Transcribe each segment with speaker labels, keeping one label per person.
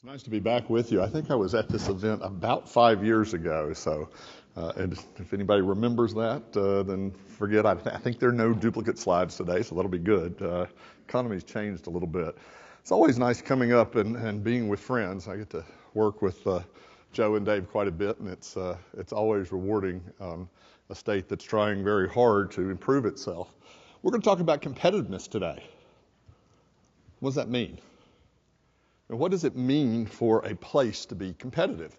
Speaker 1: It's nice to be back with you. I think I was at this event about 5 years ago. And if anybody remembers that, then forget. I think there are no duplicate slides today, so that'll be good. Economy's changed a little bit. It's always nice coming up and being with friends. I get to work with Joe and Dave quite a bit, and it's always rewarding. A state that's trying very hard to improve itself. We're going to talk about competitiveness today. What does that mean? And what does it mean for a place to be competitive?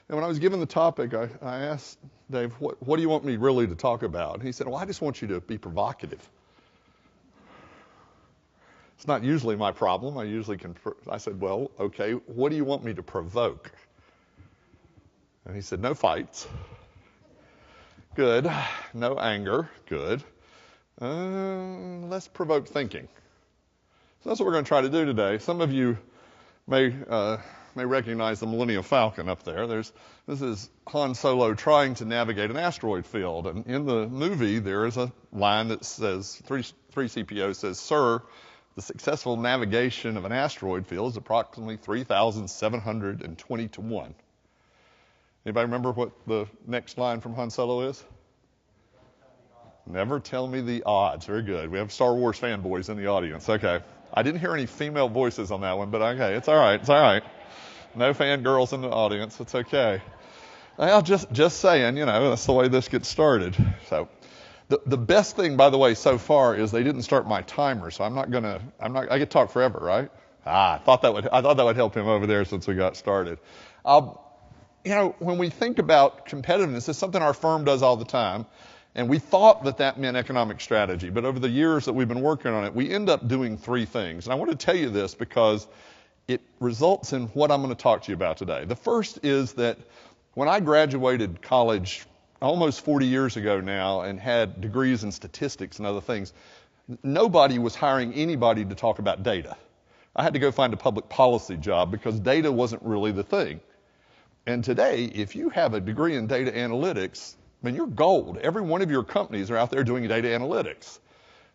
Speaker 1: And when I was given the topic, I asked Dave, what do you want me really to talk about? And he said, well, I just want you to be provocative. It's not usually my problem. I said, well, okay, what do you want me to provoke? And he said, no fights. Good. No anger. Good. Let's provoke thinking. So that's what we're going to try to do today. Some of you may recognize the Millennium Falcon up there. This is Han Solo trying to navigate an asteroid field. And in the movie, there is a line that says, 3CPO says, sir, the successful navigation of an asteroid field is approximately 3,720 to 1. Anybody remember what the next line from Han Solo is? Never tell me the odds. Very good. We have Star Wars fanboys in the audience. Okay. I didn't hear any female voices on that one, but okay, it's all right. It's all right. No fangirls in the audience. It's okay. Well, just saying, that's the way this gets started. So, the best thing, by the way, so far is they didn't start my timer, so I get to talk forever, right? I thought that would help him over there since we got started. When we think about competitiveness, it's something our firm does all the time. And we thought that meant economic strategy, but over the years that we've been working on it, we end up doing three things. And I want to tell you this because it results in what I'm going to talk to you about today. The first is that when I graduated college almost 40 years ago now and had degrees in statistics and other things, nobody was hiring anybody to talk about data. I had to go find a public policy job because data wasn't really the thing. And today, if you have a degree in data analytics, you're gold. Every one of your companies are out there doing data analytics.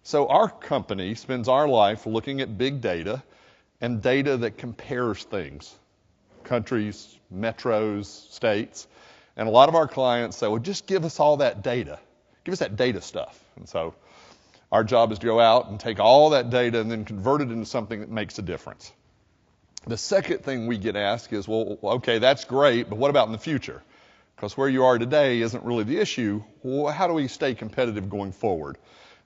Speaker 1: So our company spends our life looking at big data and data that compares things, countries, metros, states. And a lot of our clients say, well, just give us all that data. Give us that data stuff. And so our job is to go out and take all that data and then convert it into something that makes a difference. The second thing we get asked is, well, okay, that's great, but what about in the future? Because where you are today isn't really the issue. Well, how do we stay competitive going forward?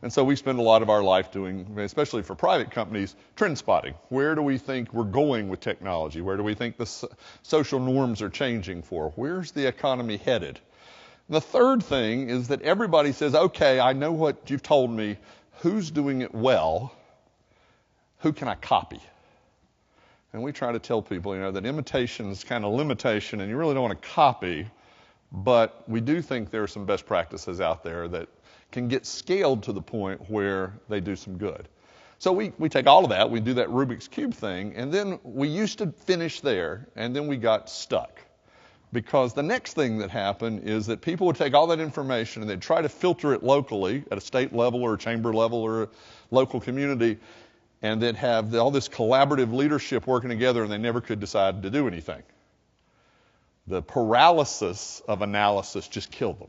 Speaker 1: And so we spend a lot of our life doing, especially for private companies, trend spotting. Where do we think we're going with technology? Where do we think the social norms are changing for? Where's the economy headed? And the third thing is that everybody says, okay, I know what you've told me. Who's doing it well? Who can I copy? And we try to tell people, that imitation is kind of limitation, and you really don't want to copy. But we do think there are some best practices out there that can get scaled to the point where they do some good. So we take all of that, we do that Rubik's Cube thing, and then we used to finish there, and then we got stuck. Because the next thing that happened is that people would take all that information and they'd try to filter it locally at a state level or a chamber level or a local community, and they'd have all this collaborative leadership working together, and they never could decide to do anything. The paralysis of analysis just killed them.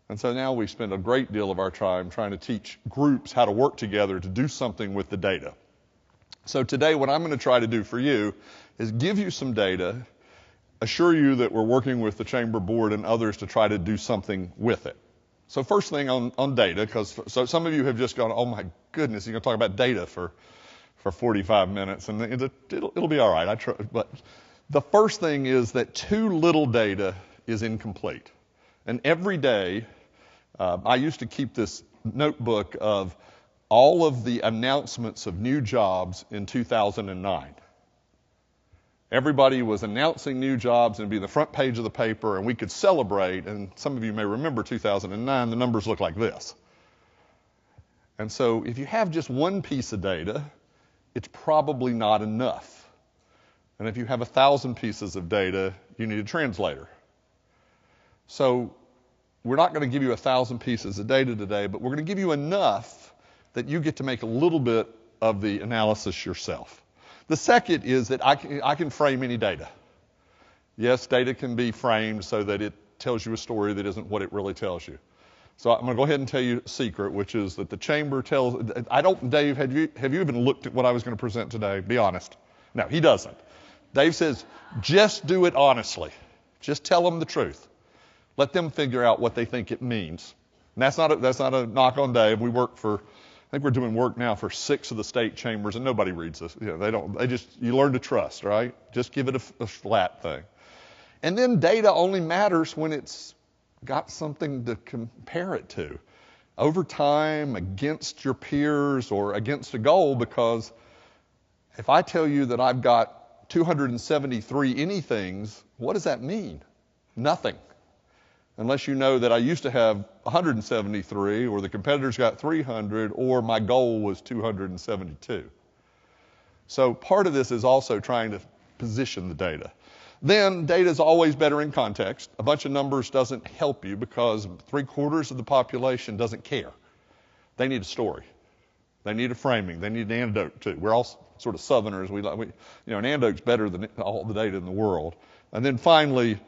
Speaker 1: And so now we spend a great deal of our time trying to teach groups how to work together to do something with the data. So today what I'm going to try to do for you is give you some data, assure you that we're working with the Chamber Board and others to try to do something with it. So first thing on data, because some of you have just gone, oh my goodness, you're going to talk about data for 45 minutes, and it'll be all right. But the first thing is that too little data is incomplete. And every day, I used to keep this notebook of all of the announcements of new jobs in 2009. Everybody was announcing new jobs, and it'd be the front page of the paper, and we could celebrate. And some of you may remember 2009, the numbers look like this. And so if you have just one piece of data, it's probably not enough. And if you have 1,000 pieces of data, you need a translator. So we're not going to give you 1,000 pieces of data today, but we're going to give you enough that you get to make a little bit of the analysis yourself. The second is that I can frame any data. Yes, data can be framed so that it tells you a story that isn't what it really tells you. So I'm going to go ahead and tell you a secret, which is that the chamber tells, Dave, have you even looked at what I was going to present today? Be honest. No, he doesn't. Dave says, just do it honestly. Just tell them the truth. Let them figure out what they think it means. And that's not a knock on Dave. I think we're doing work now for 6 of the state chambers, and nobody reads this. You know, you learn to trust, right? Just give it a flat thing. And then data only matters when it's got something to compare it to. Over time, against your peers, or against a goal, because if I tell you that I've got 273 anythings, what does that mean? Nothing. Unless you know that I used to have 173, or the competitors got 300, or my goal was 272. So part of this is also trying to position the data. Then data is always better in context. A bunch of numbers doesn't help you because 3/4 of the population doesn't care. They need a story. They need a framing. They need an anecdote too. We're all sort of Southerners. An anecdote's better than all the data in the world. And then finally,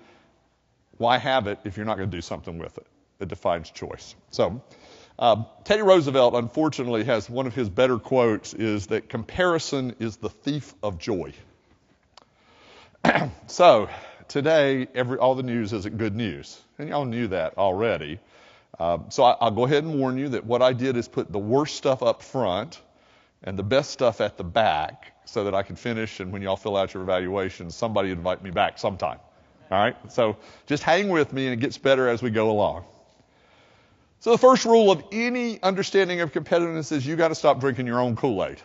Speaker 1: why have it if you're not going to do something with it? It defines choice. So Teddy Roosevelt, unfortunately, has one of his better quotes is that comparison is the thief of joy. So today, all the news isn't good news. And y'all knew that already. So I'll go ahead and warn you that what I did is put the worst stuff up front and the best stuff at the back so that I can finish, and when y'all fill out your evaluations, somebody invite me back sometime. All right? So just hang with me, and it gets better as we go along. So the first rule of any understanding of competitiveness is you got to stop drinking your own Kool-Aid.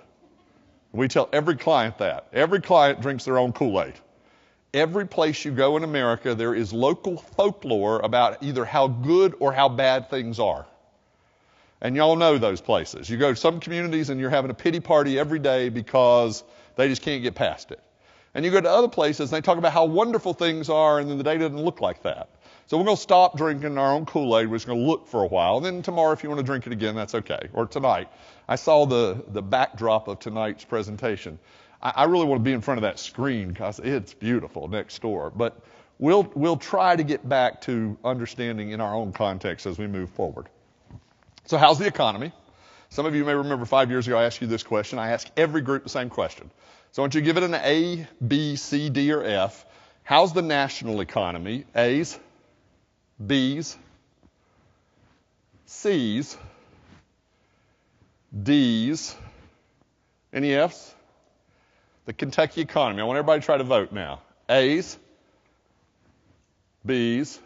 Speaker 1: We tell every client that. Every client drinks their own Kool-Aid. Every place you go in America, there is local folklore about either how good or how bad things are. And y'all know those places. You go to some communities and you're having a pity party every day because they just can't get past it. And you go to other places and they talk about how wonderful things are, and then the day doesn't look like that. So we're going to stop drinking our own Kool-Aid. We're just going to look for a while. And then tomorrow, if you want to drink it again, that's okay. Or tonight. I saw the backdrop of tonight's presentation. I really want to be in front of that screen because it's beautiful next door. But we'll try to get back to understanding in our own context as we move forward. So how's the economy? Some of you may remember 5 years ago I asked you this question. I asked every group the same question. So I want you to give it an A, B, C, D, or F. How's the national economy? A's, B's, C's, D's. Any F's? The Kentucky economy. I want everybody to try to vote now. A's, B's,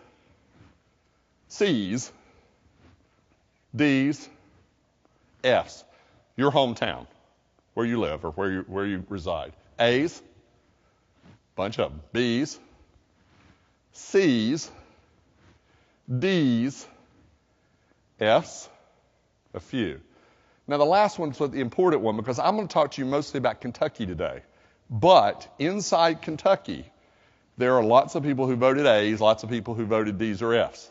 Speaker 1: C's, D's, F's. Your hometown, where you live or where you reside. A's, bunch of them. B's, C's, D's, F's, a few. Now, the last one's the important one because I'm going to talk to you mostly about Kentucky today. But inside Kentucky, there are lots of people who voted A's, lots of people who voted D's or F's.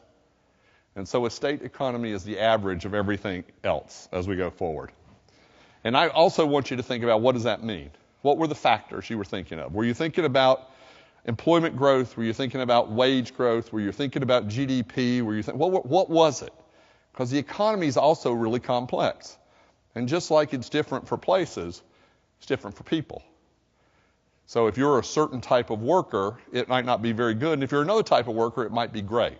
Speaker 1: And so a state economy is the average of everything else as we go forward. And I also want you to think about, what does that mean? What were the factors you were thinking of? Were you thinking about employment growth? Were you thinking about wage growth? Were you thinking about GDP? What was it? Because the economy is also really complex. And just like it's different for places, it's different for people. So if you're a certain type of worker, it might not be very good. And if you're another type of worker, it might be great.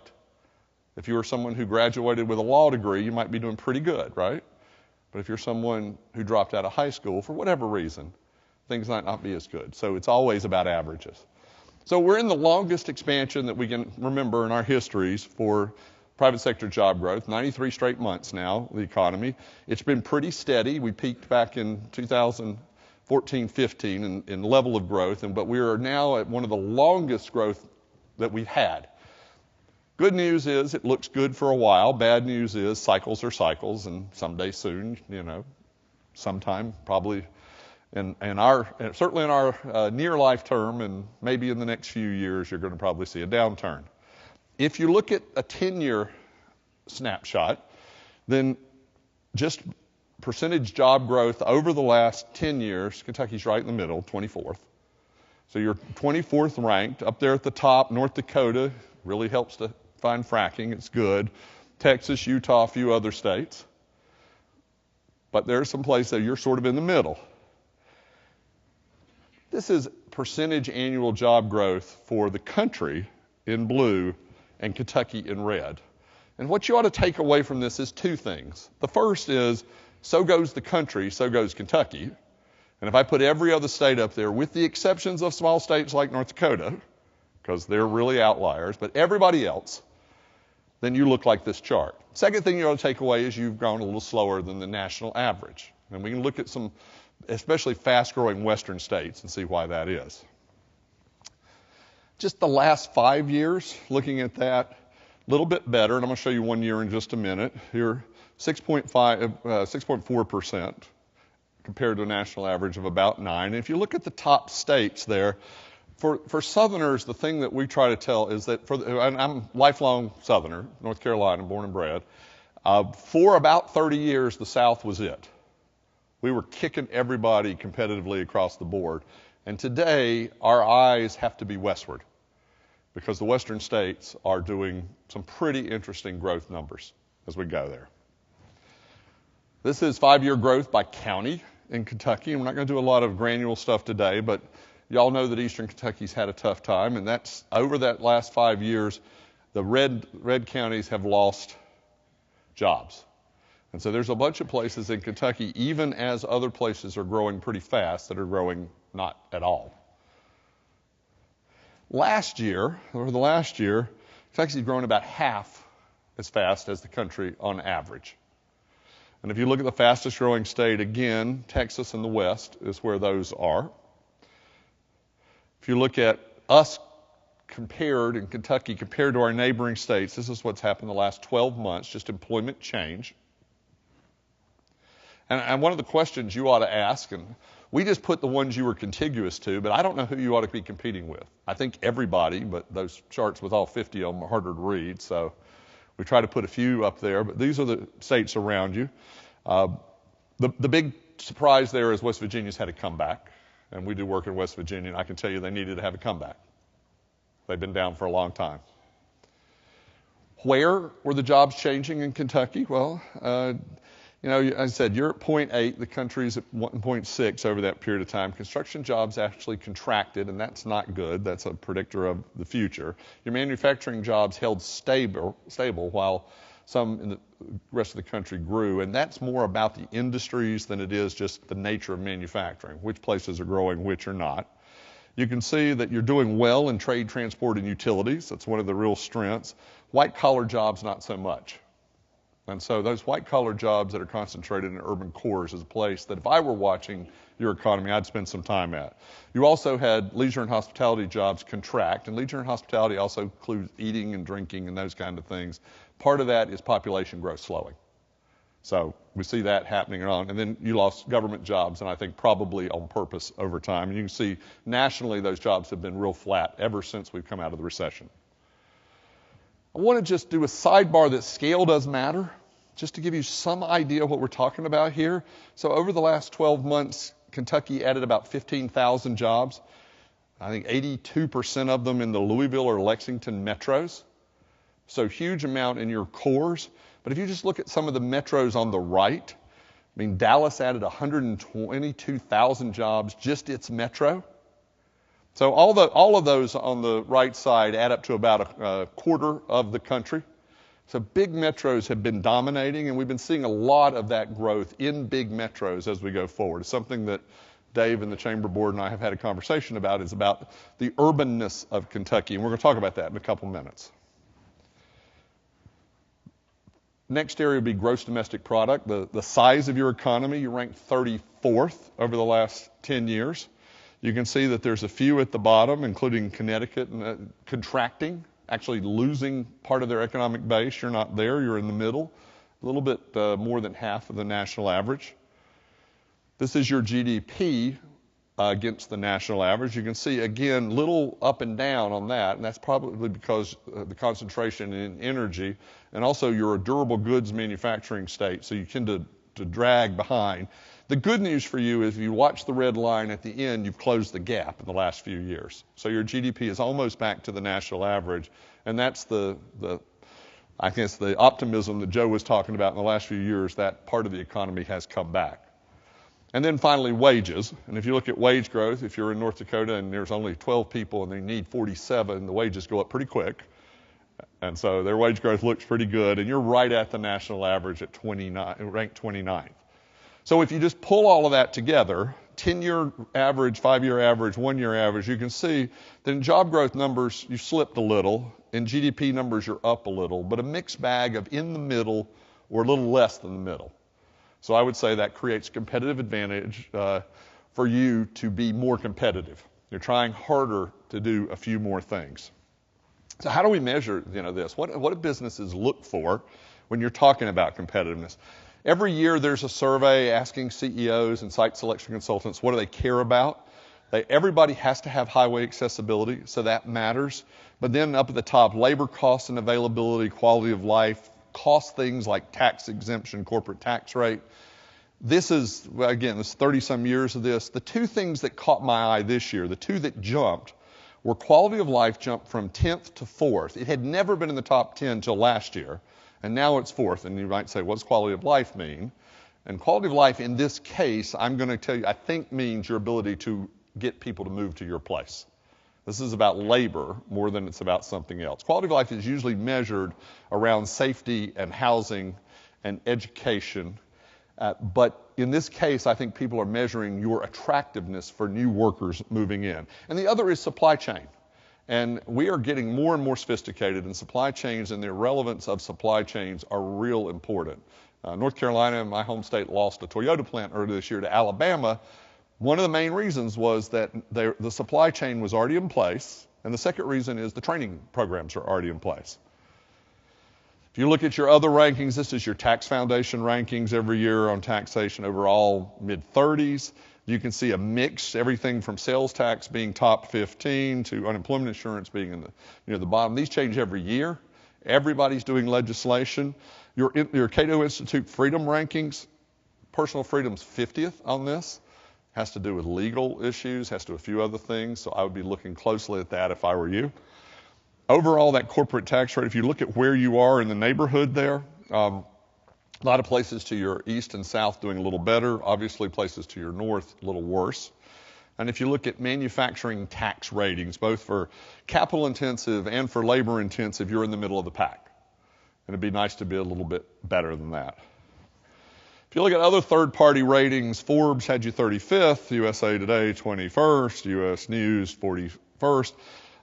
Speaker 1: If you were someone who graduated with a law degree, you might be doing pretty good, right? But if you're someone who dropped out of high school for whatever reason, things might not be as good. So it's always about averages. So we're in the longest expansion that we can remember in our histories for private sector job growth, 93 straight months now, the economy. It's been pretty steady. We peaked back in 2014-15 in level of growth, but we are now at one of the longest growth that we've had. Good news is it looks good for a while. Bad news is cycles are cycles, and someday soon, sometime probably certainly in our near life term, and maybe in the next few years, you're going to probably see a downturn. If you look at a 10-year snapshot, then just percentage job growth over the last 10 years, Kentucky's right in the middle, 24th. So you're 24th ranked. Up there at the top, North Dakota really helps to find fracking. It's good. Texas, Utah, a few other states. But there's some places that you're sort of in the middle. This is percentage annual job growth for the country in blue and Kentucky in red. And what you ought to take away from this is two things. The first is, so goes the country, so goes Kentucky. And if I put every other state up there, with the exceptions of small states like North Dakota, because they're really outliers, but everybody else, then you look like this chart. Second thing you ought to take away is you've grown a little slower than the national average. And we can look at some, especially fast-growing western states, and see why that is. Just the last 5 years, looking at that, a little bit better, and I'm going to show you 1 year in just a minute. Here, 6.4% compared to a national average of about 9%. And if you look at the top states there, for Southerners, the thing that we try to tell is that, and I'm a lifelong Southerner, North Carolina, born and bred, for about 30 years, the South was it. We were kicking everybody competitively across the board. And today, our eyes have to be westward, because the western states are doing some pretty interesting growth numbers as we go there. This is 5-year growth by county in Kentucky, and we're not going to do a lot of granular stuff today, but y'all know that Eastern Kentucky's had a tough time, and that's over that last 5 years, the red counties have lost jobs. And so there's a bunch of places in Kentucky, even as other places are growing pretty fast, that are growing not at all. Last year, Kentucky's grown about half as fast as the country on average. And if you look at the fastest growing state, again, Texas in the west is where those are. If you look at us compared in Kentucky, compared to our neighboring states, this is what's happened the last 12 months, just employment change. And one of the questions you ought to ask, and we just put the ones you were contiguous to, but I don't know who you ought to be competing with. I think everybody, but those charts with all 50 of them are harder to read, so we try to put a few up there, but these are the states around you. The big surprise there is West Virginia's had a comeback, and we do work in West Virginia, and I can tell you they needed to have a comeback. They've been down for a long time. Where were the jobs changing in Kentucky? Well, I said you're at 0.8, the country's at 1.6 over that period of time. Construction jobs actually contracted, and that's not good. That's a predictor of the future. Your manufacturing jobs held stable while some in the rest of the country grew, and that's more about the industries than it is just the nature of manufacturing, which places are growing, which are not. You can see that you're doing well in trade, transport, and utilities. That's one of the real strengths. White-collar jobs, not so much. And so those white-collar jobs that are concentrated in urban cores is a place that if I were watching your economy, I'd spend some time at. You also had leisure and hospitality jobs contract, and leisure and hospitality also includes eating and drinking and those kind of things. Part of that is population growth slowing. So we see that happening on. And then you lost government jobs, and I think probably on purpose over time. And you can see nationally those jobs have been real flat ever since we've come out of the recession. I want to just do a sidebar that scale does matter, just to give you some idea of what we're talking about here. So over the last 12 months, Kentucky added about 15,000 jobs. I think 82% of them in the Louisville or Lexington metros. So huge amount in your cores. But if you just look at some of the metros on the right, I mean, Dallas added 122,000 jobs, just its metro. So all of those on the right side add up to about a quarter of the country. So big metros have been dominating, and we've been seeing a lot of that growth in big metros as we go forward. It's something that Dave and the Chamber Board and I have had a conversation about, is about the urbanness of Kentucky, and we're going to talk about that in a couple minutes. Next area would be gross domestic product, the size of your economy. You ranked 34th over the last 10 years. You can see that there's a few at the bottom, including Connecticut, contracting, actually losing part of their economic base. You're not there, you're in the middle, a little bit more than half of the national average. This is your GDP against the national average. You can see, again, little up and down on that, and that's probably because the concentration in energy, and also you're a durable goods manufacturing state, so you tend to to drag behind. The good news for you is if you watch the red line at the end, you've closed the gap in the last few years. So your GDP is almost back to the national average, and that's the optimism that Joe was talking about in the last few years. That part of the economy has come back. And then finally, wages. And if you look at wage growth, if you're in North Dakota and there's only 12 people and they need 47, the wages go up pretty quick. And so their wage growth looks pretty good, and you're right at the national average at 29, ranked 29th. So if you just pull all of that together, 10-year average, 5-year average, 1-year average, you can see that in job growth numbers, you slipped a little. In GDP numbers, you're up a little, but a mixed bag of in the middle or a little less than the middle. So I would say that creates competitive advantage for you to be more competitive. You're trying harder to do a few more things. So how do we measure, this? What do businesses look for when you're talking about competitiveness? Every year there's a survey asking CEOs and site selection consultants what do they care about. Everybody has to have highway accessibility, so that matters. But then up at the top, labor costs and availability, quality of life, cost things like tax exemption, corporate tax rate. This is, again, this 30-some years of this. The two things that caught my eye this year, the two that jumped, were quality of life jumped from 10th to 4th. It had never been in the top 10 until last year. And now it's 4th, and you might say, what does quality of life mean? And quality of life in this case, I'm going to tell you, I think means your ability to get people to move to your place. This is about labor more than it's about something else. Quality of life is usually measured around safety and housing and education. But in this case, I think people are measuring your attractiveness for new workers moving in. And the other is supply chain. And we are getting more and more sophisticated, and supply chains and the relevance of supply chains are real important. North Carolina, my home state, lost a Toyota plant earlier this year to Alabama. One of the main reasons was that the supply chain was already in place, and the second reason is the training programs are already in place. If you look at your other rankings, this is your Tax Foundation rankings every year on taxation overall, mid-30s. You can see a mix, everything from sales tax being top 15 to unemployment insurance being in the bottom. These change every year. Everybody's doing legislation. Your Cato Institute freedom rankings, personal freedom's 50th on this. Has to do with legal issues, has to do with a few other things. So I would be looking closely at that if I were you. Overall, that corporate tax rate, if you look at where you are in the neighborhood there, a lot of places to your east and south doing a little better. Obviously, places to your north a little worse. And if you look at manufacturing tax ratings, both for capital intensive and for labor intensive, you're in the middle of the pack. And it'd be nice to be a little bit better than that. If you look at other third-party ratings, Forbes had you 35th, USA Today 21st, US News 41st.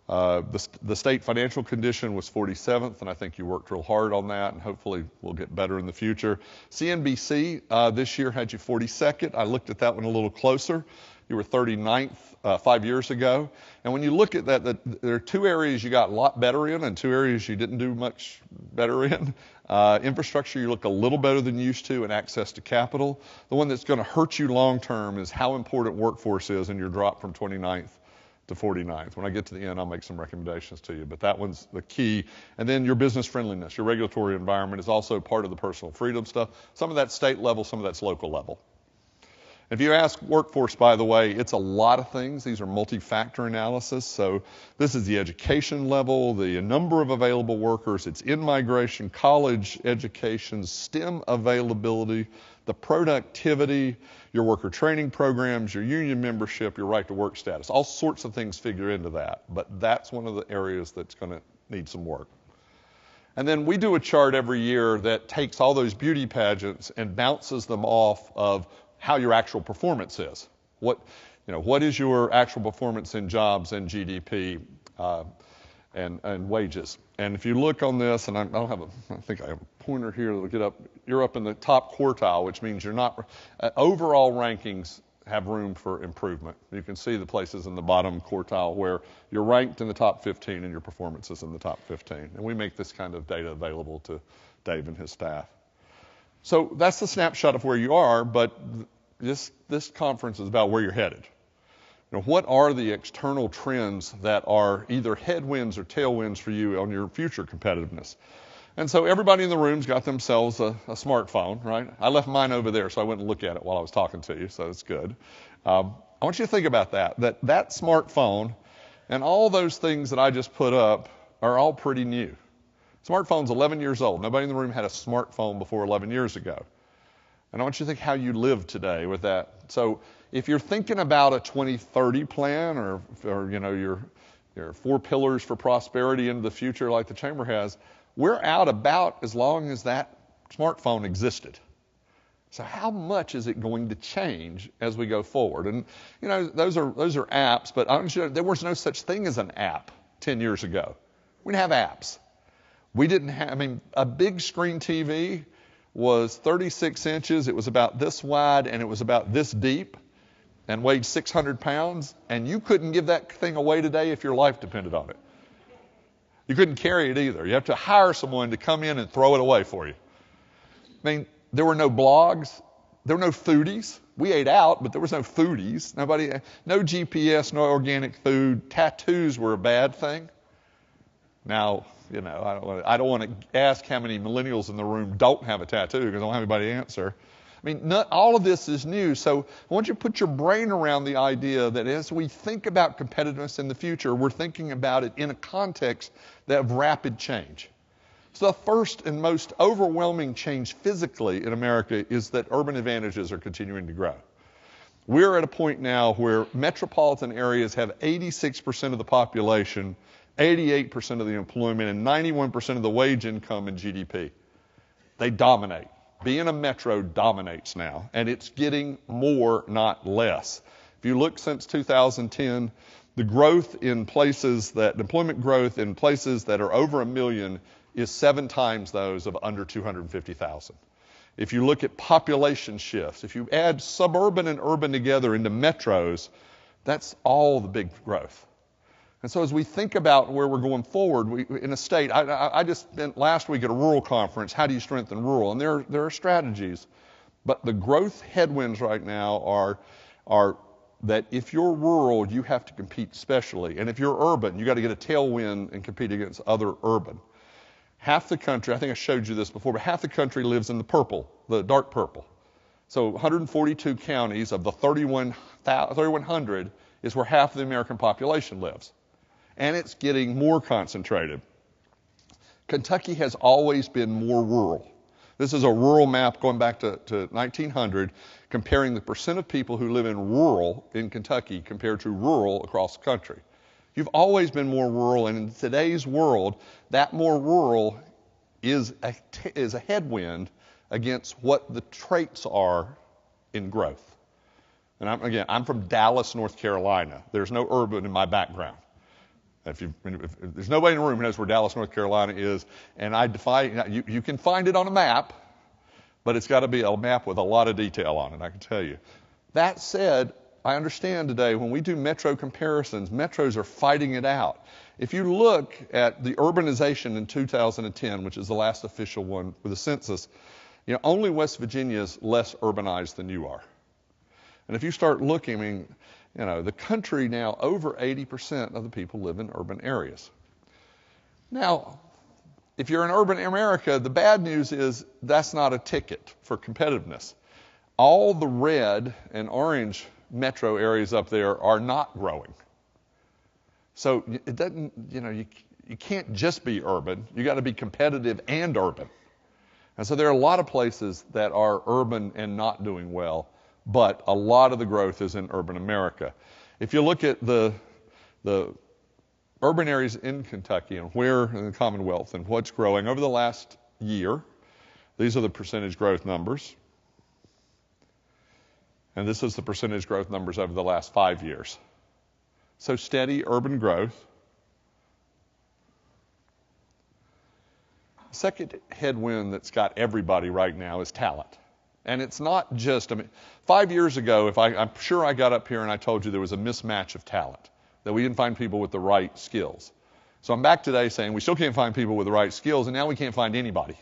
Speaker 1: The state financial condition was 47th, and I think you worked real hard on that, and hopefully we'll get better in the future. CNBC this year had you 42nd. I looked at that one a little closer. You were 39th 5 years ago. And when you look at that, there are two areas you got a lot better in and two areas you didn't do much better in. Infrastructure, you look a little better than you used to, and access to capital. The one that's going to hurt you long term is how important workforce is, and you're dropped from 29th to 49th. When I get to the end, I'll make some recommendations to you, but that one's the key. And then your business friendliness, your regulatory environment is also part of the personal freedom stuff. Some of that's state level, some of that's local level. If you ask workforce, by the way, it's a lot of things. These are multi-factor analysis. So this is the education level, the number of available workers, it's in-migration, college education, STEM availability, the productivity, your worker training programs, your union membership, your right to work status. All sorts of things figure into that, but that's one of the areas that's going to need some work. And then we do a chart every year that takes all those beauty pageants and bounces them off of how your actual performance is. What is your actual performance in jobs and GDP and wages? And if you look on this, and I think I have a pointer here that'll get up. You're up in the top quartile, which means you're not. Overall rankings have room for improvement. You can see the places in the bottom quartile where you're ranked in the top 15 and your performance is in the top 15. And we make this kind of data available to Dave and his staff. So that's the snapshot of where you are, but this conference is about where you're headed. What are the external trends that are either headwinds or tailwinds for you on your future competitiveness? And so everybody in the room's got themselves a smartphone, right? I left mine over there so I wouldn't look at it while I was talking to you, so it's good. I want you to think about that smartphone and all those things that I just put up are all pretty new. Smartphone's 11 years old. Nobody in the room had a smartphone before 11 years ago. And I want you to think how you live today with that. So if you're thinking about a 2030 plan or you know, your 4 pillars for prosperity into the future like the Chamber has, we're out about as long as that smartphone existed. So how much is it going to change as we go forward? And you know, those are apps, but I'm sure there was no such thing as an app 10 years ago. We didn't have apps. We didn't have, I mean, a big screen TV was 36 inches. It was about this wide and it was about this deep and weighed 600 pounds. And you couldn't give that thing away today if your life depended on it. You couldn't carry it either. You have to hire someone to come in and throw it away for you. I mean, there were no blogs. There were no foodies. We ate out, but there was no foodies. No GPS, no organic food. Tattoos were a bad thing. Now, you know, I don't want to ask how many millennials in the room don't have a tattoo because I don't have anybody to answer. I mean, all of this is new. So I want you to put your brain around the idea that as we think about competitiveness in the future, we're thinking about it in a context of rapid change. So the first and most overwhelming change physically in America is that urban advantages are continuing to grow. We're at a point now where metropolitan areas have 86% of the population, 88% of the employment, and 91% of the wage income and GDP. They dominate. Being a metro dominates now, and it's getting more, not less. If you look since 2010, the growth in employment growth in places that are over 1 million is 7 times those of under 250,000. If you look at population shifts, if you add suburban and urban together into metros, that's all the big growth. And so as we think about where we're going forward, in a state, I just spent last week at a rural conference, how do you strengthen rural? And there are strategies. But the growth headwinds right now are that if you're rural, you have to compete specially. And if you're urban, you got to get a tailwind and compete against other urban. Half the country, I think I showed you this before, but half the country lives in the purple, the dark purple. So 142 counties of the 3,100 is where half of the American population lives. And it's getting more concentrated. Kentucky has always been more rural. This is a rural map going back to 1900, comparing the percent of people who live in rural in Kentucky compared to rural across the country. You've always been more rural, and in today's world, that more rural is a headwind against what the traits are in growth. And I'm from Dallas, North Carolina. There's no urban in my background. If there's nobody in the room who knows where Dallas, North Carolina is, and I defy, you can find it on a map, but it's got to be a map with a lot of detail on it, I can tell you. That said, I understand today when we do metro comparisons, metros are fighting it out. If you look at the urbanization in 2010, which is the last official one with the census, you know, only West Virginia is less urbanized than you are. And if you start looking, I mean, you know, the country now, over 80% of the people live in urban areas. Now, if you're in urban America, the bad news is that's not a ticket for competitiveness. All the red and orange metro areas up there are not growing. So it doesn't, you know, you can't just be urban. You got to be competitive and urban. And so there are a lot of places that are urban and not doing well, but a lot of the growth is in urban America. If you look at the urban areas in Kentucky and where in the Commonwealth and what's growing over the last year, these are the percentage growth numbers. And this is the percentage growth numbers over the last 5 years. So steady urban growth. Second headwind that's got everybody right now is talent. And it's not just, I mean, 5 years ago, I'm sure I got up here and I told you there was a mismatch of talent, that we didn't find people with the right skills. So I'm back today saying we still can't find people with the right skills, and now we can't find anybody.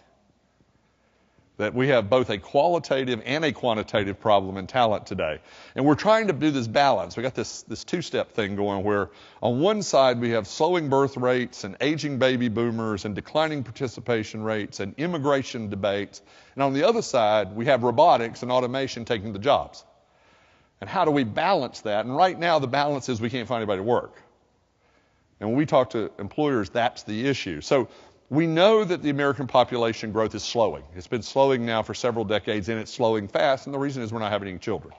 Speaker 1: that we have both a qualitative and a quantitative problem in talent today. And we're trying to do this balance. We got this two-step thing going where on one side we have slowing birth rates and aging baby boomers and declining participation rates and immigration debates. And on the other side, we have robotics and automation taking the jobs. And how do we balance that? And right now the balance is we can't find anybody to work. And when we talk to employers, that's the issue. So we know that the American population growth is slowing. It's been slowing now for several decades, and it's slowing fast, and the reason is we're not having any children.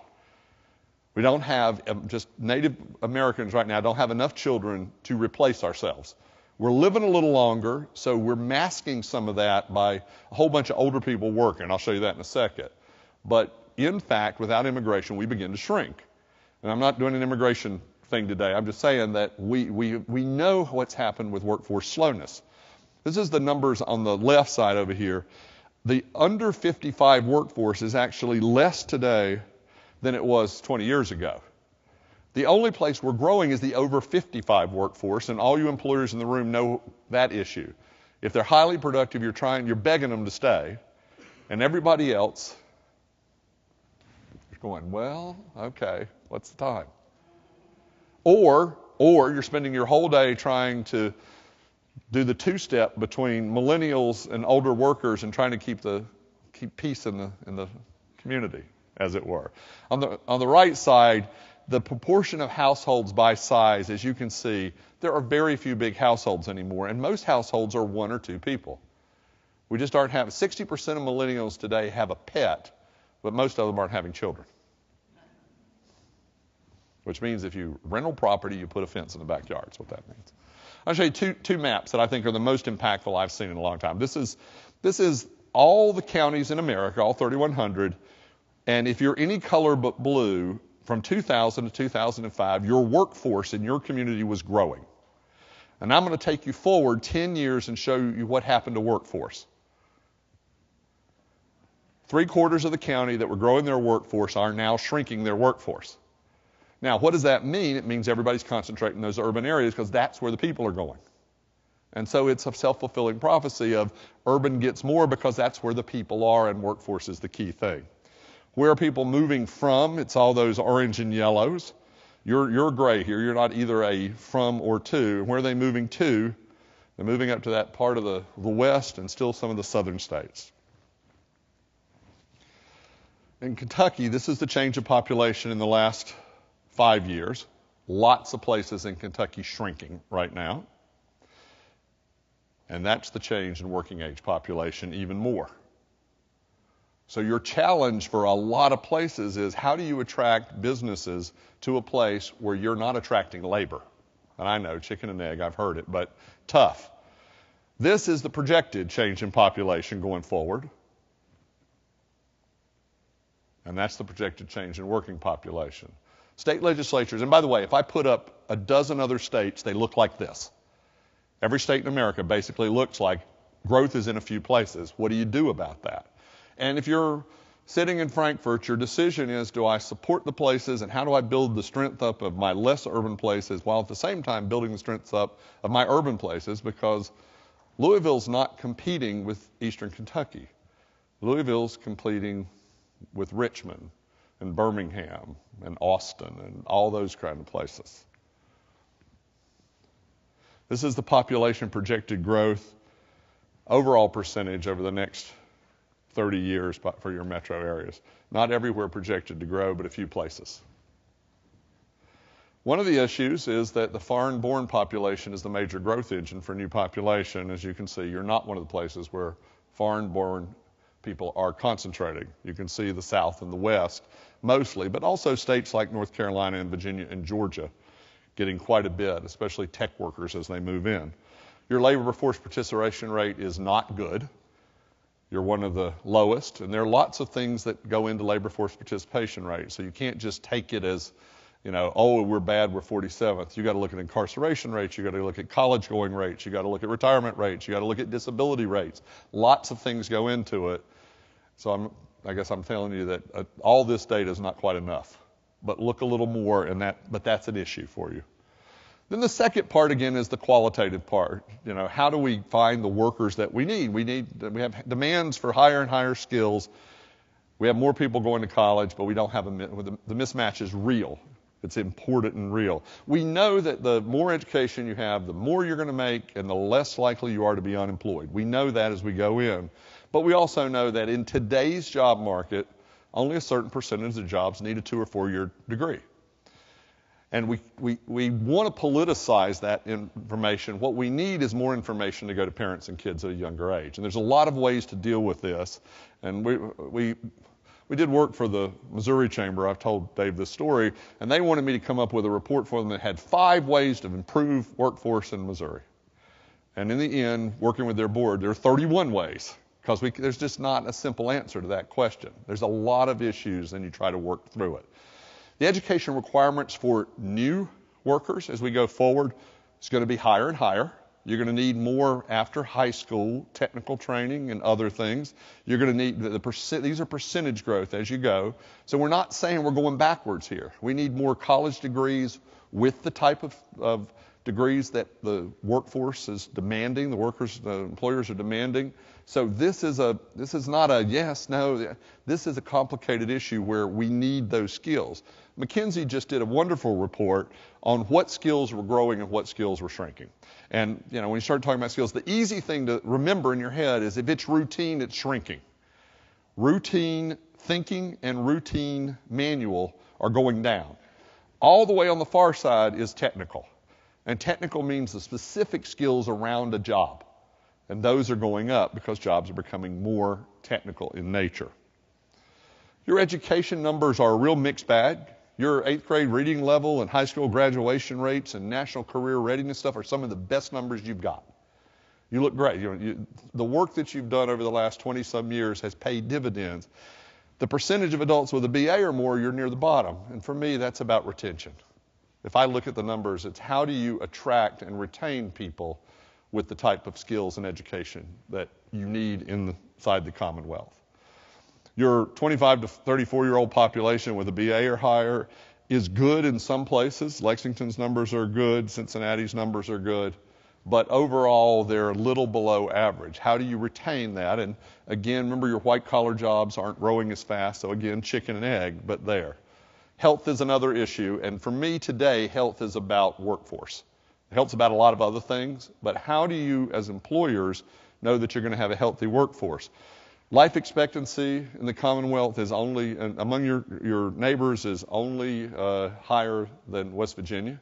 Speaker 1: We don't have, just Native Americans right now don't have enough children to replace ourselves. We're living a little longer, so we're masking some of that by a whole bunch of older people working. I'll show you that in a second. But in fact, without immigration, we begin to shrink. And I'm not doing an immigration thing today. I'm just saying that we know what's happened with workforce slowness. This is the numbers on the left side over here. The under 55 workforce is actually less today than it was 20 years ago. The only place we're growing is the over 55 workforce, and all you employers in the room know that issue. If they're highly productive, you're begging them to stay, and everybody else is going, well, okay, what's the time? Or you're spending your whole day trying to do the two-step between millennials and older workers and trying to keep peace in the community, as it were. On the right side, the proportion of households by size, as you can see, there are very few big households anymore, and most households are one or two people. We just aren't having, 60% of millennials today have a pet, but most of them aren't having children. Which means if you rental property, you put a fence in the backyard. That's what that means. I'll show you two maps that I think are the most impactful I've seen in a long time. This is all the counties in America, all 3,100. And if you're any color but blue, from 2000 to 2005, your workforce in your community was growing. And I'm going to take you forward 10 years and show you what happened to workforce. 3/4 of the county that were growing their workforce are now shrinking their workforce. Now, what does that mean? It means everybody's concentrating in those urban areas because that's where the people are going. And so it's a self-fulfilling prophecy of urban gets more because that's where the people are, and workforce is the key thing. Where are people moving from? It's all those orange and yellows. You're gray here. You're not either a from or to. And where are they moving to? They're moving up to that part of the west and still some of the southern states. In Kentucky, this is the change of population in the last 5 years. Lots of places in Kentucky shrinking right now. And that's the change in working age population even more. So your challenge for a lot of places is how do you attract businesses to a place where you're not attracting labor? And I know, chicken and egg, I've heard it, but tough. This is the projected change in population going forward. And that's the projected change in working population. State legislatures, and by the way, if I put up a dozen other states, they look like this. Every state in America basically looks like growth is in a few places. What do you do about that? And if you're sitting in Frankfurt, your decision is, do I support the places and how do I build the strength up of my less urban places while at the same time building the strength up of my urban places, because Louisville's not competing with Eastern Kentucky. Louisville's competing with Richmond and Birmingham and Austin and all those kind of places. This is the population projected growth, overall percentage over the next 30 years for your metro areas. Not everywhere projected to grow, but a few places. One of the issues is that the foreign-born population is the major growth engine for new population. As you can see, you're not one of the places where foreign-born people are concentrating. You can see the South and the West mostly, but also states like North Carolina and Virginia and Georgia getting quite a bit, especially tech workers as they move in. Your labor force participation rate is not good. You're one of the lowest, and there are lots of things that go into labor force participation rate. So you can't just take it as, oh, we're bad, we're 47th. You got to look at incarceration rates. You got to look at college going rates. You got to look at retirement rates. You got to look at disability rates. Lots of things go into it. So I guess I'm telling you that all this data is not quite enough. But look a little more, but that's an issue for you. Then the second part, again, is the qualitative part. How do we find the workers that we need? We have demands for higher and higher skills. We have more people going to college, but we don't have the mismatch is real. It's important and real. We know that the more education you have, the more you're going to make, and the less likely you are to be unemployed. We know that as we go in. But we also know that in today's job market, only a certain percentage of jobs need a 2 or 4 year degree. And we want to politicize that information. What we need is more information to go to parents and kids at a younger age. And there's a lot of ways to deal with this. And we did work for the Missouri Chamber. I've told Dave this story. And they wanted me to come up with a report for them that had 5 ways to improve workforce in Missouri. And in the end, working with their board, there are 31 ways. Because there's just not a simple answer to that question. There's a lot of issues, and you try to work through it. The education requirements for new workers as we go forward is going to be higher and higher. You're going to need more after high school, technical training and other things. You're going to need these are percentage growth as you go. So we're not saying we're going backwards here. We need more college degrees with the type of degrees that the workforce is demanding, the employers are demanding. So this is not a yes, no. This is a complicated issue where we need those skills. McKinsey just did a wonderful report on what skills were growing and what skills were shrinking. And when you start talking about skills, the easy thing to remember in your head is if it's routine, it's shrinking. Routine thinking and routine manual are going down. All the way on the far side is technical. And technical means the specific skills around a job. And those are going up because jobs are becoming more technical in nature. Your education numbers are a real mixed bag. Your 8th grade reading level and high school graduation rates and national career readiness stuff are some of the best numbers you've got. You look great. The work that you've done over the last 20-some years has paid dividends. The percentage of adults with a BA or more, you're near the bottom. And for me, that's about retention. If I look at the numbers, it's how do you attract and retain people with the type of skills and education that you need inside the Commonwealth. Your 25 to 34-year-old population with a BA or higher is good in some places. Lexington's numbers are good. Cincinnati's numbers are good. But overall, they're a little below average. How do you retain that? And again, remember your white-collar jobs aren't growing as fast. So again, chicken and egg, but there. Health is another issue. And for me today, health is about workforce. Health's about a lot of other things. But how do you, as employers, know that you're going to have a healthy workforce? Life expectancy in the Commonwealth is only, among your neighbors, is only higher than West Virginia.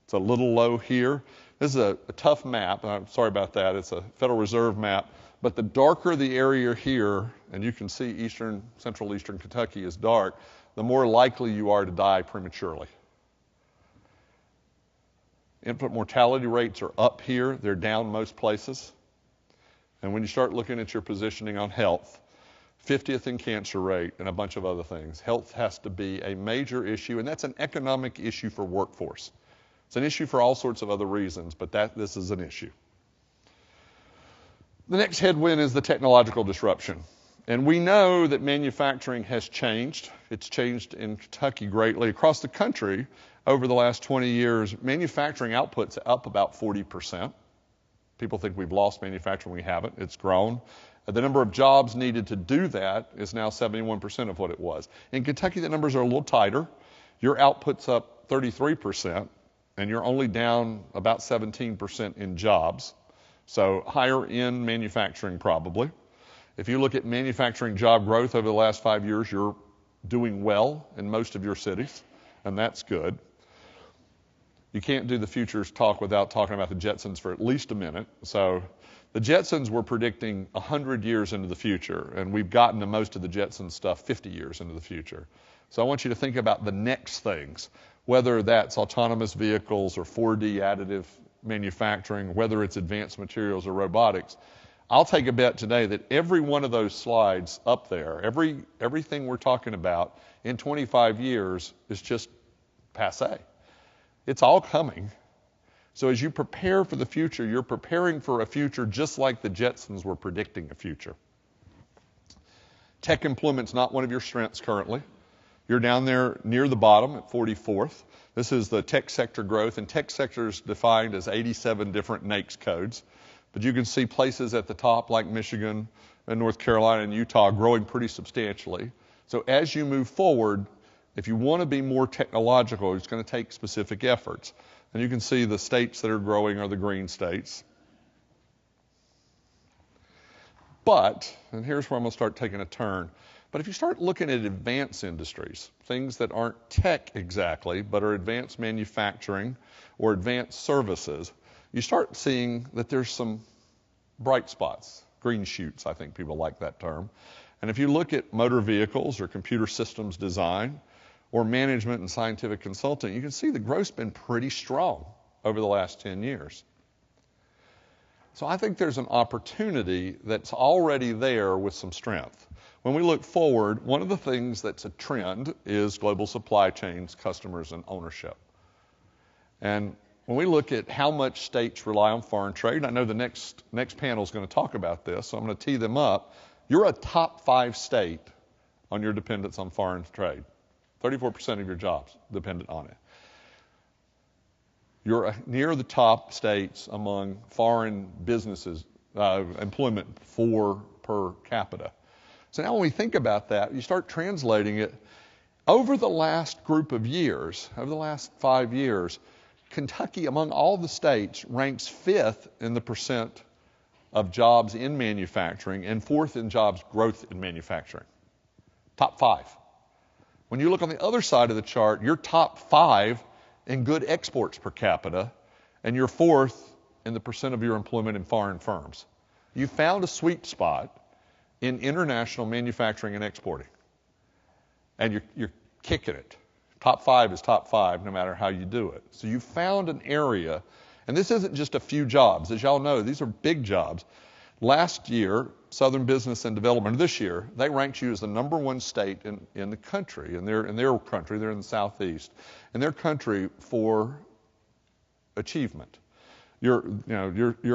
Speaker 1: It's a little low here. This is a tough map. I'm sorry about that. It's a Federal Reserve map. But the darker the area here, and you can see central eastern Kentucky is dark, the more likely you are to die prematurely. Infant mortality rates are up here. They're down most places. And when you start looking at your positioning on health, 50th in cancer rate and a bunch of other things, health has to be a major issue, and that's an economic issue for workforce. It's an issue for all sorts of other reasons, but this is an issue. The next headwind is the technological disruption. And we know that manufacturing has changed. It's changed in Kentucky greatly. Across the country, over the last 20 years, manufacturing output's up about 40%. People think we've lost manufacturing. We haven't. It's grown. The number of jobs needed to do that is now 71% of what it was. In Kentucky, the numbers are a little tighter. Your output's up 33%, and you're only down about 17% in jobs. So higher in manufacturing probably. If you look at manufacturing job growth over the last 5 years, you're doing well in most of your cities, and that's good. You can't do the futures talk without talking about the Jetsons for at least a minute. So the Jetsons were predicting 100 years into the future, and we've gotten to most of the Jetsons stuff 50 years into the future. So I want you to think about the next things, whether that's autonomous vehicles or 4D additive manufacturing, whether it's advanced materials or robotics. I'll take a bet today that every one of those slides up there, everything we're talking about in 25 years is just passé. It's all coming. So as you prepare for the future, you're preparing for a future just like the Jetsons were predicting a future. Tech employment's not one of your strengths currently. You're down there near the bottom at 44th. This is the tech sector growth, and tech sector is defined as 87 different NAICS codes. But you can see places at the top like Michigan and North Carolina and Utah growing pretty substantially. So as you move forward, if you want to be more technological, it's going to take specific efforts. And you can see the states that are growing are the green states. But, and here's where I'm going to start taking a turn, but if you start looking at advanced industries, things that aren't tech exactly, but are advanced manufacturing or advanced services, you start seeing that there's some bright spots, green shoots, I think people like that term. And if you look at motor vehicles or computer systems design or management and scientific consulting, you can see the growth's been pretty strong over the last 10 years. So I think there's an opportunity that's already there with some strength. When we look forward, one of the things that's a trend is global supply chains, customers, and ownership. And when we look at how much states rely on foreign trade, I know the next panel is going to talk about this, so I'm going to tee them up. You're a top 5 state on your dependence on foreign trade. 34% of your jobs dependent on it. You're near the top states among foreign businesses, employment per capita. So now when we think about that, you start translating it. Over the last group of years, over the last 5 years, Kentucky, among all the states, ranks 5th in the percent of jobs in manufacturing and 4th in jobs growth in manufacturing. Top 5. When you look on the other side of the chart, you're top 5 in good exports per capita, and you're 4th in the percent of your employment in foreign firms. You found a sweet spot in international manufacturing and exporting, and you're kicking it. Top 5 is top 5 no matter how you do it. So you found an area, and this isn't just a few jobs. As y'all know, these are big jobs. Last year, Southern Business and Development, this year, they ranked you as the #1 state in the country, in their country, they're in the Southeast, in their country for achievement. You're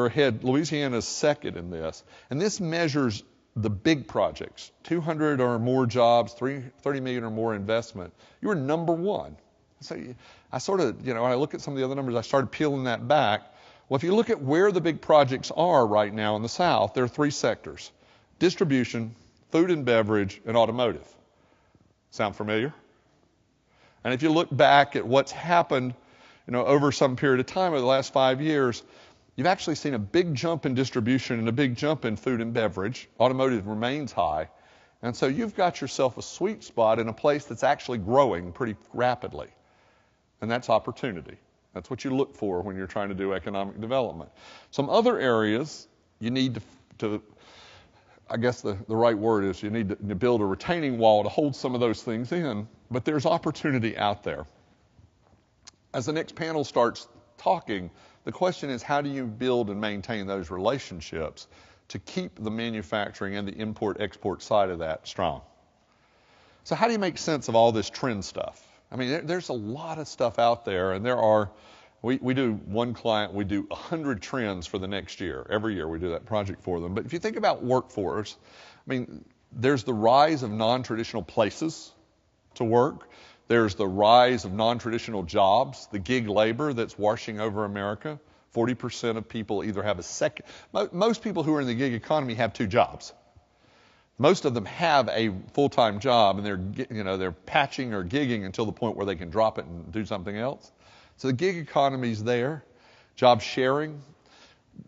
Speaker 1: ahead. Louisiana is second in this, and this measures the big projects, 200 or more jobs, 30 million or more investment. You were #1. So I sort of, when I look at some of the other numbers, I started peeling that back. Well, if you look at where the big projects are right now in the South, there are 3 sectors: distribution, food and beverage, and automotive. Sound familiar? And if you look back at what's happened, over some period of time, over the last 5 years, you've actually seen a big jump in distribution and a big jump in food and beverage. Automotive remains high. And so you've got yourself a sweet spot in a place that's actually growing pretty rapidly. And that's opportunity. That's what you look for when you're trying to do economic development. Some other areas you need to I guess the right word is you need to build a retaining wall to hold some of those things in, but there's opportunity out there. As the next panel starts talking, the question is, how do you build and maintain those relationships to keep the manufacturing and the import-export side of that strong? So how do you make sense of all this trend stuff? I mean, there's a lot of stuff out there, and we do one client, we do 100 trends for the next year. Every year we do that project for them. But if you think about workforce, I mean, there's the rise of non-traditional places to work. There's the rise of non-traditional jobs, the gig labor that's washing over America. 40% of people either have a second. Most people who are in the gig economy have 2 jobs. Most of them have a full-time job, and they're patching or gigging until the point where they can drop it and do something else. So the gig economy's there. Job sharing.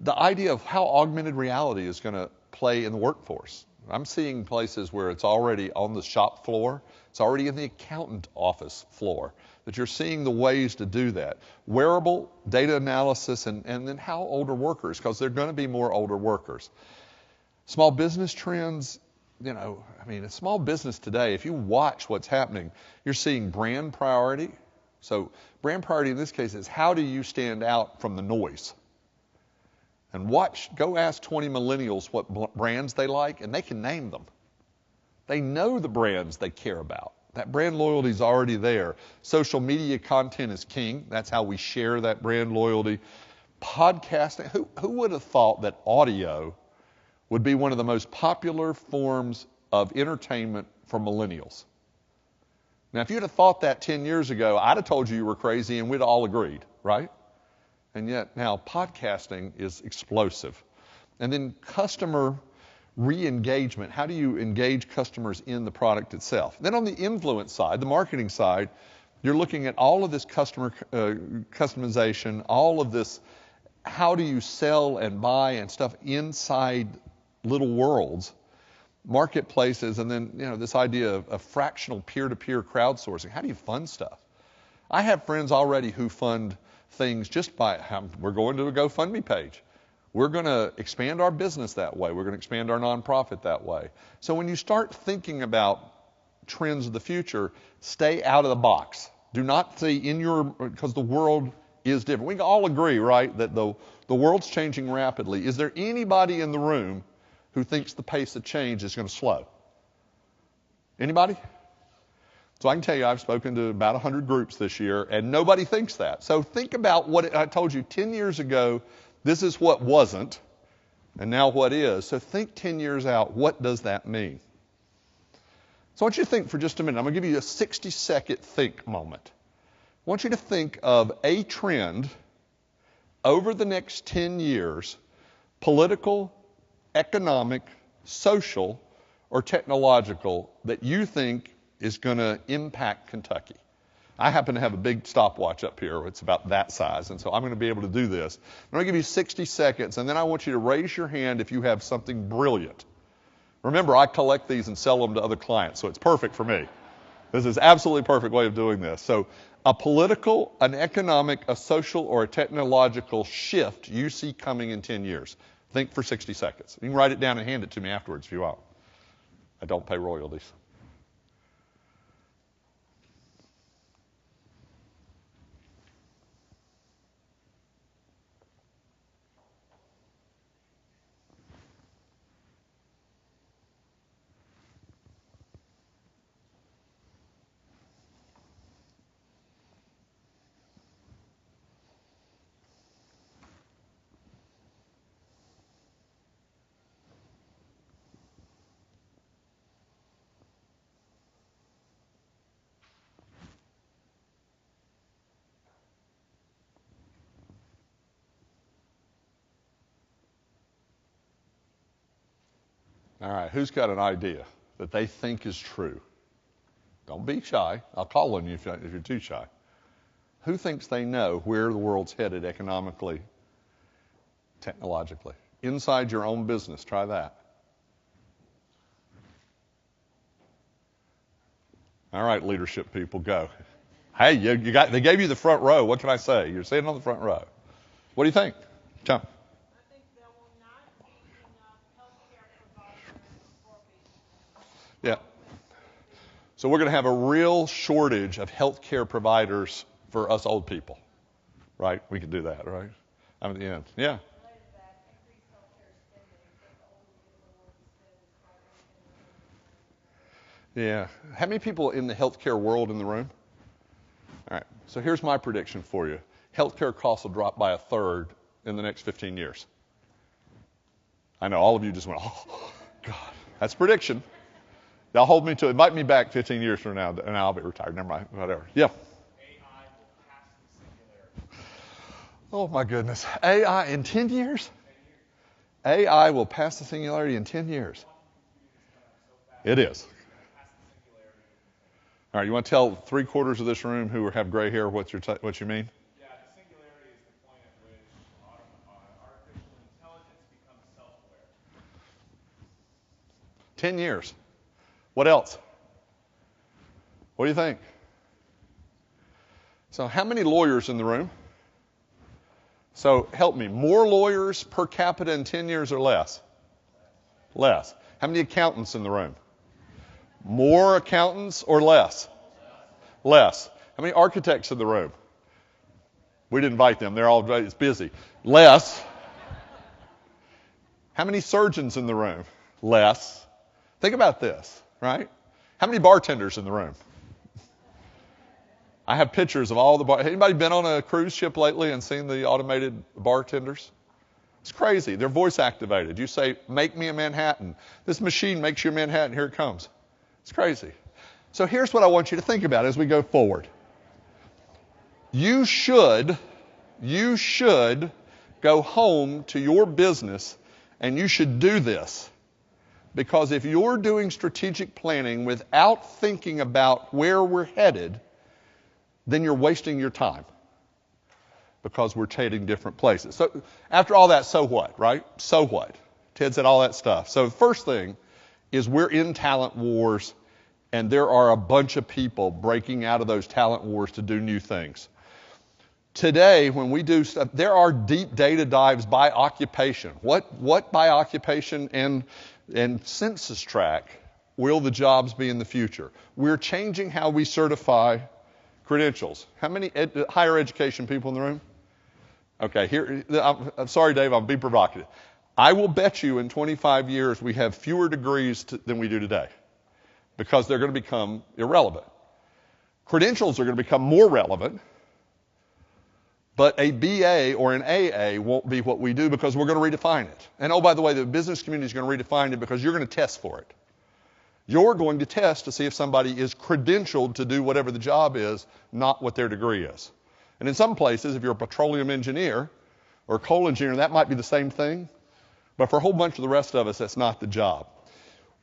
Speaker 1: The idea of how augmented reality is going to play in the workforce. I'm seeing places where it's already on the shop floor. It's already in the accountant office floor. That you're seeing the ways to do that. Wearable, data analysis, and then how older workers, because there are going to be more older workers. Small business trends, a small business today, if you watch what's happening, you're seeing brand priority. So brand priority in this case is, how do you stand out from the noise? And go ask 20 millennials what brands they like, and they can name them. They know the brands they care about. That brand loyalty is already there. Social media content is king. That's how we share that brand loyalty. Podcasting, who would have thought that audio would be one of the most popular forms of entertainment for millennials? Now, if you'd have thought that 10 years ago, I'd have told you were crazy and we'd all agreed, right? And yet now podcasting is explosive. And then customer re-engagement. How do you engage customers in the product itself? Then on the influence side, the marketing side, you're looking at all of this customer customization, all of this, how do you sell and buy and stuff inside little worlds, marketplaces, and then this idea of fractional peer-to-peer crowdsourcing. How do you fund stuff? I have friends already who fund things just by, we're going to a GoFundMe page. We're going to expand our business that way. We're going to expand our nonprofit that way. So when you start thinking about trends of the future, stay out of the box. Do not say because the world is different. We can all agree, right, that the world's changing rapidly. Is there anybody in the room who thinks the pace of change is going to slow? Anybody? So I can tell you I've spoken to about 100 groups this year, and nobody thinks that. So think about what I told you 10 years ago, this is what wasn't, and now what is. So think 10 years out, what does that mean? So I want you to think for just a minute. I'm going to give you a 60-second think moment. I want you to think of a trend over the next 10 years, political, economic, social, or technological, that you think is going to impact Kentucky. I happen to have a big stopwatch up here. It's about that size, and so I'm going to be able to do this. I'm going to give you 60 seconds, and then I want you to raise your hand if you have something brilliant. Remember, I collect these and sell them to other clients, so it's perfect for me. This is absolutely perfect way of doing this. So a political, an economic, a social, or a technological shift you see coming in 10 years. Think for 60 seconds. You can write it down and hand it to me afterwards if you want. I don't pay royalties. All right, who's got an idea that they think is true? Don't be shy. I'll call on you if you're too shy. Who thinks they know where the world's headed economically, technologically? Inside your own business, try that. All right, leadership people, go. Hey, they gave you the front row. What can I say? You're sitting on the front row. What do you think? Jump.
Speaker 2: I think there will not be enough healthcare providers for patients.
Speaker 1: Yeah. So we're going to have a real shortage of healthcare providers for us old people, right? We can do that, right? I'm at the end. Yeah. Yeah. How many people in the healthcare world in the room? All right. So here's my prediction for you. Healthcare costs will drop by 1/3 in the next 15 years. I know all of you just went, oh, God. That's prediction. Y'all hold me to it. Invite me back 15 years from now, and I'll be retired. Never mind. Whatever. Yeah.
Speaker 3: AI will pass the singularity.
Speaker 1: Oh, my goodness. AI in 10 years? AI will pass the singularity in 10 years. It is. All right, you want to tell 3/4 of this room who have gray hair what you mean?
Speaker 3: Yeah, the singularity is the point at which artificial intelligence becomes self-aware.
Speaker 1: 10 years. What else? What do you think? So how many lawyers in the room? So help me. More lawyers per capita in 10 years or less? Less. How many accountants in the room? More accountants or less? Less. How many architects in the room? We didn't invite them. It's busy. Less. How many surgeons in the room? Less. Think about this, right? How many bartenders in the room? I have pictures of all the anybody been on a cruise ship lately and seen the automated bartenders? It's crazy. They're voice activated. You say, make me a Manhattan. This machine makes you a Manhattan. Here it comes. It's crazy. So here's what I want you to think about as we go forward. You should go home to your business and you should do this. Because if you're doing strategic planning without thinking about where we're headed, then you're wasting your time. Because we're heading different places. So after all that, so what, right? So what? Ted said all that stuff. So the first thing is we're in talent wars, and there are a bunch of people breaking out of those talent wars to do new things. Today, when we do stuff, there are deep data dives by occupation. What by occupation and census tract will the jobs be in the future? We're changing how we certify credentials. How many higher education people in the room? Okay, here, I'm sorry, Dave, I'll be provocative. I will bet you in 25 years we have fewer degrees than we do today because they're going to become irrelevant. Credentials are going to become more relevant, but a BA or an AA won't be what we do because we're going to redefine it. And oh, by the way, the business community is going to redefine it because you're going to test for it. You're going to test to see if somebody is credentialed to do whatever the job is, not what their degree is. And in some places, if you're a petroleum engineer or a coal engineer, that might be the same thing. But for a whole bunch of the rest of us, that's not the job.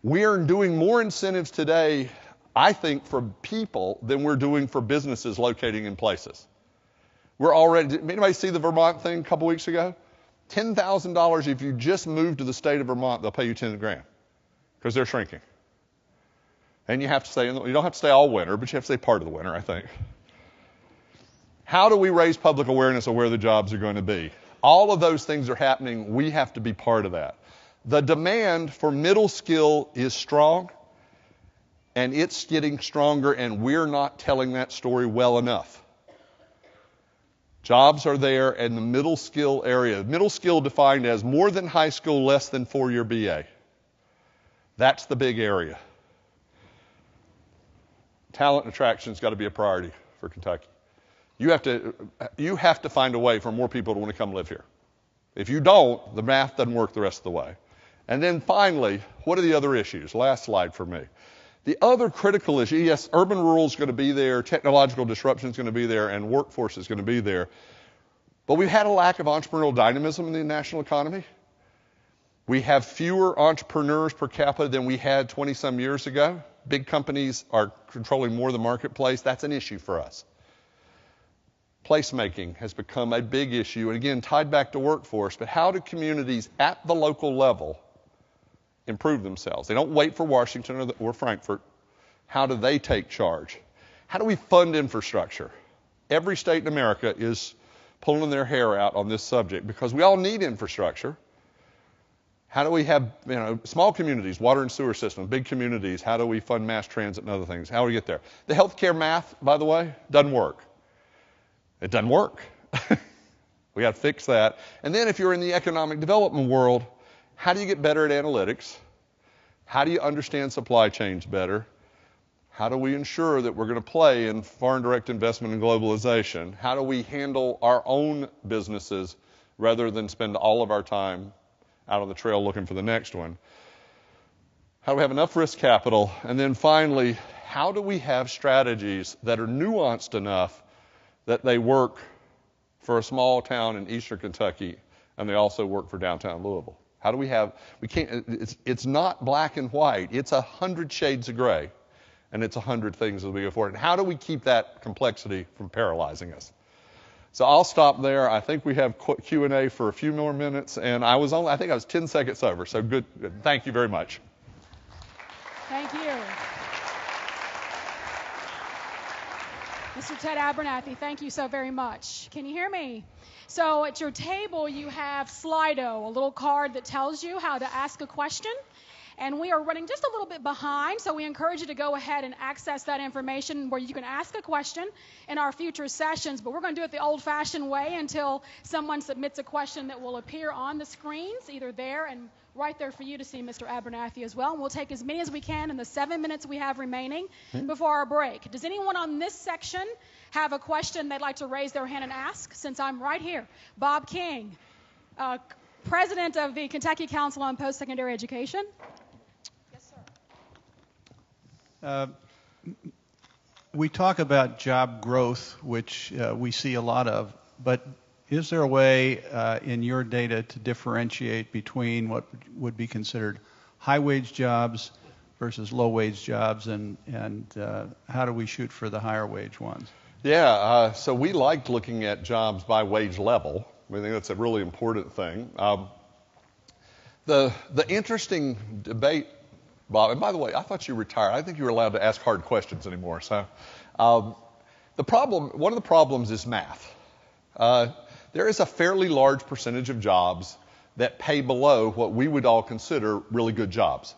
Speaker 1: We're doing more incentives today, I think, for people than we're doing for businesses locating in places. We're already, did anybody see the Vermont thing a couple weeks ago? $10,000 if you just move to the state of Vermont, they'll pay you $10,000 because they're shrinking. And you have to stay, you don't have to stay all winter, but you have to stay part of the winter, I think. How do we raise public awareness of where the jobs are going to be? All of those things are happening. We have to be part of that. The demand for middle skill is strong, and it's getting stronger, and we're not telling that story well enough. Jobs are there in the middle skill area. Middle skill defined as more than high school, less than 4-year BA. That's the big area. Talent attraction's got to be a priority for Kentucky. You have to find a way for more people to want to come live here. If you don't, the math doesn't work the rest of the way. And then finally, what are the other issues? Last slide for me. The other critical issue, yes, urban rural is going to be there, technological disruption is going to be there, and workforce is going to be there. But we've had a lack of entrepreneurial dynamism in the national economy. We have fewer entrepreneurs per capita than we had 20-some years ago. Big companies are controlling more of the marketplace. That's an issue for us. Placemaking has become a big issue, and again, tied back to workforce, but how do communities at the local level improve themselves? They don't wait for Washington or Frankfurt. How do they take charge? How do we fund infrastructure? Every state in America is pulling their hair out on this subject because we all need infrastructure. How do we have, small communities, water and sewer system, big communities? How do we fund mass transit and other things? How do we get there? The healthcare math, by the way, doesn't work. It doesn't work. We got to fix that. And then if you're in the economic development world, how do you get better at analytics? How do you understand supply chains better? How do we ensure that we're going to play in foreign direct investment and globalization? How do we handle our own businesses rather than spend all of our time out on the trail looking for the next one? How do we have enough risk capital? And then finally, how do we have strategies that are nuanced enough that they work for a small town in eastern Kentucky and they also work for downtown Louisville? How do we have, it's not black and white, it's 100 shades of gray, and it's 100 things as we go forward. And how do we keep that complexity from paralyzing us? So I'll stop there. I think we have Q&A for a few more minutes, and I think I was 10 seconds over, so good. Thank you very much.
Speaker 4: Thank you. Mr. Ted Abernathy, thank you so very much. Can you hear me? So at your table, you have Slido, a little card that tells you how to ask a question. And we are running just a little bit behind, so we encourage you to go ahead and access that information where you can ask a question in our future sessions. But we're going to do it the old-fashioned way until someone submits a question that will appear on the screens, either there and right there for you to see, Mr. Abernathy, as well. And we'll take as many as we can in the 7 minutes we have remaining before our break. Does anyone on this section have a question they'd like to raise their hand and ask, since I'm right here? Bob King, President of the Kentucky Council on Post-Secondary Education. Yes, sir.
Speaker 5: we talk about job growth, which we see a lot of, but is there a way in your data to differentiate between what would be considered high-wage jobs versus low-wage jobs, and how do we shoot for the higher-wage ones?
Speaker 1: Yeah, so we like looking at jobs by wage level. We think that's a really important thing. The interesting debate, Bob, and by the way, I thought you retired. I think you were allowed to ask hard questions anymore. So one of the problems is math. There is a fairly large percentage of jobs that pay below what we would all consider really good jobs.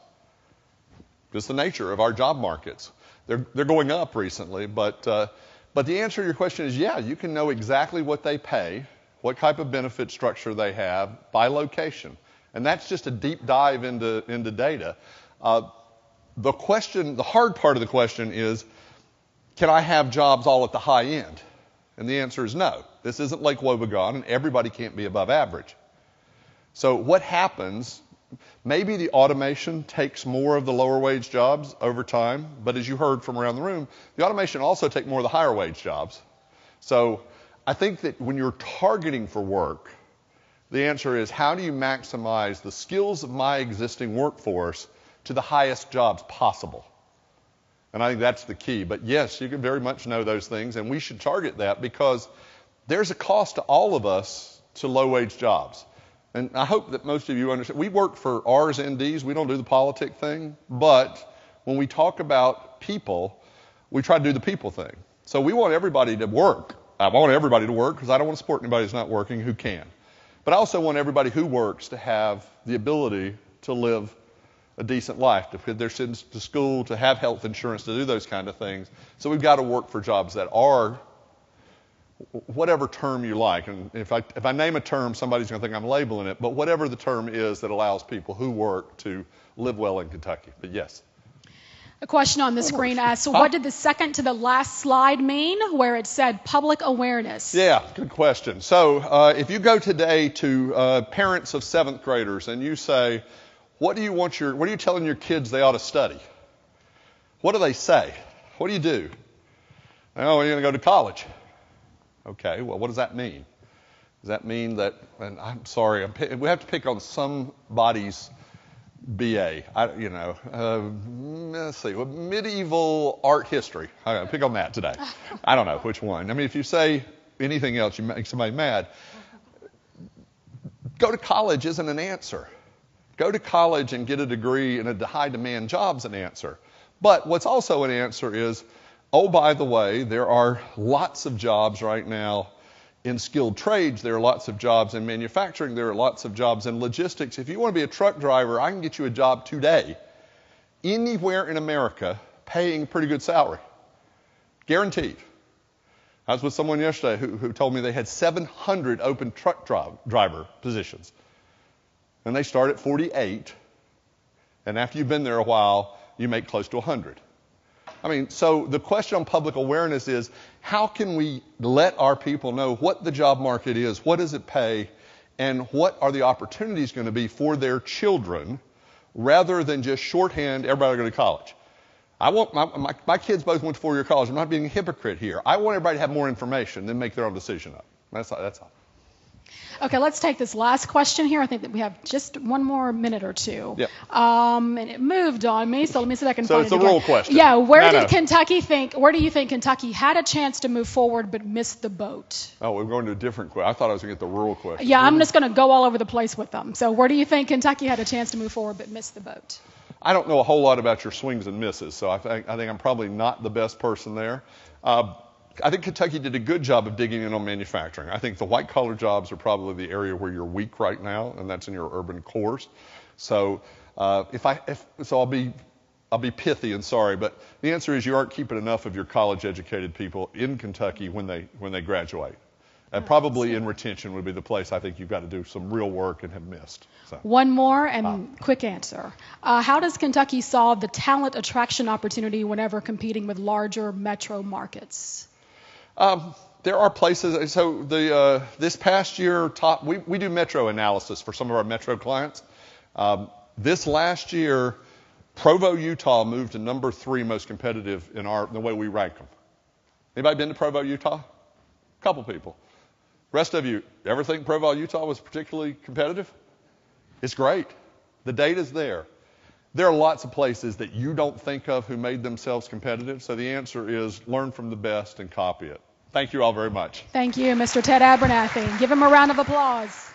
Speaker 1: Just the nature of our job markets. They're going up recently, but the answer to your question is, yeah, you can know exactly what they pay, what type of benefit structure they have by location. And that's just a deep dive into data. The hard part of the question is, can I have jobs all at the high end? And the answer is no. This isn't Lake Wobegon, and everybody can't be above average. So what happens, maybe the automation takes more of the lower wage jobs over time, but as you heard from around the room, the automation also takes more of the higher wage jobs. So I think that when you're targeting for work, the answer is, how do you maximize the skills of my existing workforce to the highest jobs possible? And I think that's the key. But yes, you can very much know those things, and we should target that because there's a cost to all of us to low-wage jobs. And I hope that most of you understand. We work for R's and D's. We don't do the politic thing. But when we talk about people, we try to do the people thing. So we want everybody to work. I want everybody to work because I don't want to support anybody who's not working who can. But I also want everybody who works to have the ability to live a decent life, to put their kids to school, to have health insurance, to do those kind of things. So we've got to work for jobs that are whatever term you like. And if I name a term, somebody's going to think I'm labeling it. But whatever the term is that allows people who work to live well in Kentucky. But yes.
Speaker 4: A question on the screen asks, what did the second to the last slide mean where it said public awareness?
Speaker 1: Yeah, good question. So if you go today to parents of 7th graders and you say, what are you telling your kids they ought to study? What do they say? What do you do? Oh, you're going to go to college. Okay, well, what does that mean? Does that mean that, and I'm sorry, we have to pick on somebody's BA. Let's see, medieval art history. I'm pick on that today. I don't know which one. I mean, if you say anything else, you make somebody mad. Go to college isn't an answer. Go to college and get a degree in a high-demand job's an answer. But what's also an answer is, oh, by the way, there are lots of jobs right now in skilled trades. There are lots of jobs in manufacturing. There are lots of jobs in logistics. If you want to be a truck driver, I can get you a job today, anywhere in America, paying a pretty good salary. Guaranteed. I was with someone yesterday who told me they had 700 open truck driver positions. And they start at 48, and after you've been there a while, you make close to 100. I mean, so the question on public awareness is, how can we let our people know what the job market is, what does it pay, and what are the opportunities going to be for their children, rather than just shorthand, everybody go to college. I want my kids both went to 4-year college. I'm not being a hypocrite here. I want everybody to have more information, then make their own decision up. That's all.
Speaker 4: Okay, let's take this last question here. I think that we have just one more minute or two.
Speaker 1: Yep.
Speaker 4: And it moved on me, so let me see if I can find it again.
Speaker 1: So it's a rule question.
Speaker 4: Yeah, where do you think Kentucky had a chance to move forward but missed the boat?
Speaker 1: Oh, we're going to a different question. I thought I was going to get the rural question.
Speaker 4: Yeah, I'm just going to go all over the place with them. So where do you think Kentucky had a chance to move forward but missed the boat?
Speaker 1: I don't know a whole lot about your swings and misses, so I think I'm probably not the best person there. I think Kentucky did a good job of digging in on manufacturing. I think the white-collar jobs are probably the area where you're weak right now, and that's in your urban cores. So I'll be pithy and sorry, but the answer is you aren't keeping enough of your college-educated people in Kentucky when they graduate. And probably in retention would be the place I think you've got to do some real work and have missed. So.
Speaker 4: One more and quick answer. How does Kentucky solve the talent attraction opportunity whenever competing with larger metro markets?
Speaker 1: There are places. So this past year, we do metro analysis for some of our metro clients. This last year, Provo, Utah moved to number 3 most competitive in the way we rank them. Anybody been to Provo, Utah? A couple people. Rest of you, ever think Provo, Utah was particularly competitive? It's great. The data's there. There are lots of places that you don't think of who made themselves competitive, so the answer is learn from the best and copy it. Thank you all very much.
Speaker 4: Thank you, Mr. Ted Abernathy. Give him a round of applause.